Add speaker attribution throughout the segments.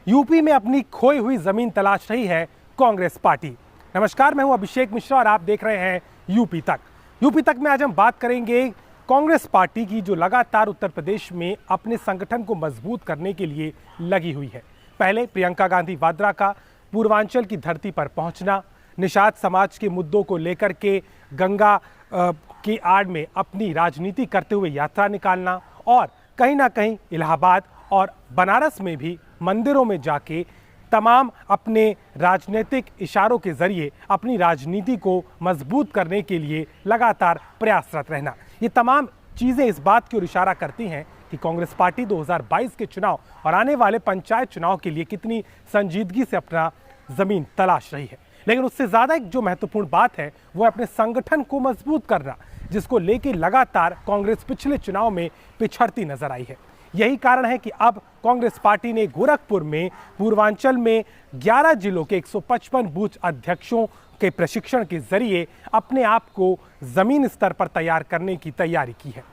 Speaker 1: UP में अपनी खोई हुई जमीन तलाश रही है कांग्रेस पार्टी। नमस्कार, मैं हूं अभिषेक मिश्रा और आप देख रहे हैं यूपी तक। यूपी तक में आज हम बात करेंगे कांग्रेस पार्टी की, जो लगातार उत्तर प्रदेश में अपने संगठन को मजबूत करने के लिए लगी हुई है। पहले प्रियंका गांधी वाड्रा का पूर्वांचल की धरती पर पहुंचना, निषाद समाज के मुद्दों को लेकर के गंगा की आड़ में अपनी राजनीति करते हुए यात्रा निकालना और कहीं ना कहीं इलाहाबाद और बनारस में भी मंदिरों में जाके तमाम अपने राजनीतिक इशारों के जरिए अपनी राजनीति को मजबूत करने के लिए लगातार प्रयासरत रहना, ये तमाम चीज़ें इस बात की ओर इशारा करती हैं कि कांग्रेस पार्टी 2022 के चुनाव और आने वाले पंचायत चुनाव के लिए कितनी संजीदगी से अपना जमीन तलाश रही है। लेकिन उससे ज़्यादा एक जो महत्वपूर्ण बात है वो अपने संगठन को मजबूत करना, जिसको लेके लगातार कांग्रेस पिछले चुनाव में पिछड़ती नजर आई है। यही कारण है कि अब कांग्रेस पार्टी ने गोरखपुर में पूर्वांचल में 11 जिलों के 155 बूथ अध्यक्षों के प्रशिक्षण के जरिए अपने आप को जमीन स्तर पर तैयार करने की तैयारी की है।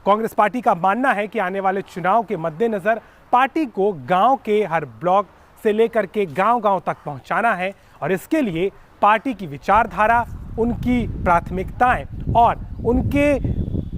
Speaker 1: कांग्रेस पार्टी का मानना है कि आने वाले चुनाव के मद्देनजर पार्टी को गांव के हर ब्लॉक से लेकर के गांव-गांव तक पहुंचाना है और इसके लिए पार्टी की विचारधारा, उनकी प्राथमिकताएं और उनके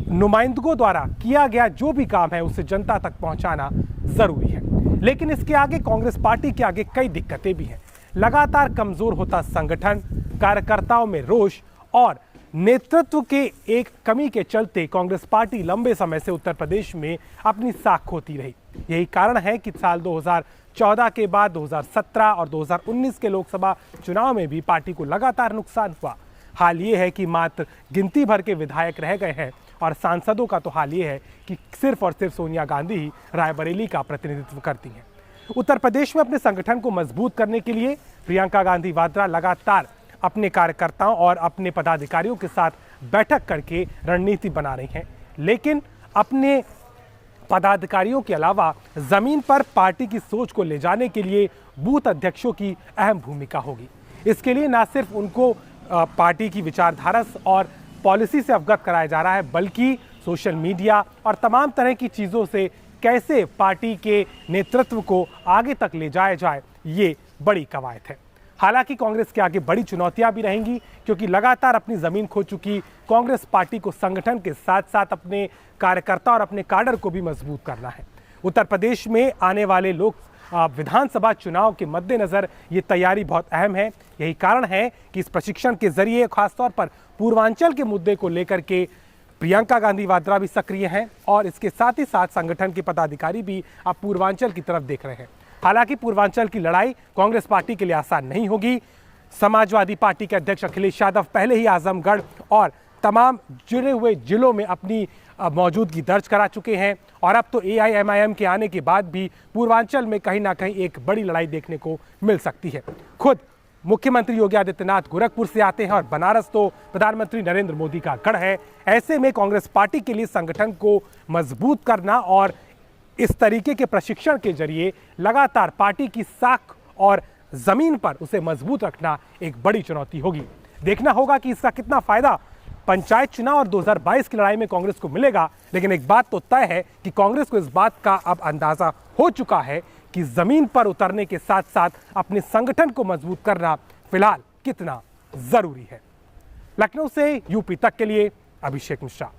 Speaker 1: नुमाइंदों द्वारा किया गया जो भी काम है उसे जनता तक पहुंचाना जरूरी है। लेकिन इसके आगे कांग्रेस पार्टी के आगे कई दिक्कतें भी हैं। लगातार कमजोर होता संगठन, कार्यकर्ताओं में रोष और नेतृत्व के एक कमी के चलते कांग्रेस पार्टी लंबे समय से उत्तर प्रदेश में अपनी साख खोती रही। यही कारण है कि साल 2014 के बाद 2017 और 2019 के लोकसभा चुनाव में भी पार्टी को लगातार नुकसान हुआ। हाल ये है कि मात्र गिनती भर के विधायक रह गए हैं और सांसदों का तो हाल ये है कि सिर्फ और सिर्फ सोनिया गांधी ही रायबरेली का प्रतिनिधित्व करती हैं। उत्तर प्रदेश में अपने संगठन को मजबूत करने के लिए प्रियंका गांधी वाड्रा लगातार अपने कार्यकर्ताओं और अपने पदाधिकारियों के साथ बैठक करके रणनीति बना रही हैं। लेकिन अपने पदाधिकारियों के अलावा जमीन पर पार्टी की सोच को ले जाने के लिए बूथ अध्यक्षों की अहम भूमिका होगी। इसके लिए न सिर्फ उनको पार्टी की विचारधारा और पॉलिसी से अवगत कराया जा रहा है, बल्कि सोशल मीडिया और तमाम तरह की चीज़ों से कैसे पार्टी के नेतृत्व को आगे तक ले जाया जाए, ये बड़ी कवायद है। हालांकि कांग्रेस के आगे बड़ी चुनौतियां भी रहेंगी, क्योंकि लगातार अपनी जमीन खो चुकी कांग्रेस पार्टी को संगठन के साथ साथ अपने कार्यकर्ता और अपने काडर को भी मजबूत करना है। उत्तर प्रदेश में आने वाले विधानसभा चुनाव के मद्देनजर ये तैयारी बहुत अहम है। यही कारण है कि इस प्रशिक्षण के जरिए खासतौर पर पूर्वांचल के मुद्दे को लेकर के प्रियंका गांधी वाड्रा भी सक्रिय हैं और इसके साथ ही साथ संगठन के पदाधिकारी भी अब पूर्वांचल की तरफ देख रहे हैं। हालांकि पूर्वांचल की लड़ाई कांग्रेस पार्टी के लिए आसान नहीं होगी। समाजवादी पार्टी के अध्यक्ष अखिलेश यादव पहले ही आजमगढ़ और तमाम जुड़े हुए जिलों में अपनी मौजूदगी दर्ज करा चुके हैं और अब तो AIMIM के आने के बाद भी पूर्वांचल में कहीं ना कहीं एक बड़ी लड़ाई देखने को मिल सकती है। खुद मुख्यमंत्री योगी आदित्यनाथ गोरखपुर से आते हैं और बनारस तो प्रधानमंत्री नरेंद्र मोदी का गढ़ है। ऐसे में कांग्रेस पार्टी के लिए संगठन को मजबूत करना और इस तरीके के प्रशिक्षण के जरिए लगातार पार्टी की साख और जमीन पर उसे मजबूत रखना एक बड़ी चुनौती होगी। देखना होगा कि इसका कितना फायदा पंचायत चुनाव और 2022 की लड़ाई में कांग्रेस को मिलेगा। लेकिन एक बात तो तय है कि कांग्रेस को इस बात का अब अंदाजा हो चुका है कि जमीन पर उतरने के साथ साथ अपने संगठन को मजबूत करना फिलहाल कितना जरूरी है। लखनऊ से यूपी तक के लिए अभिषेक मिश्रा।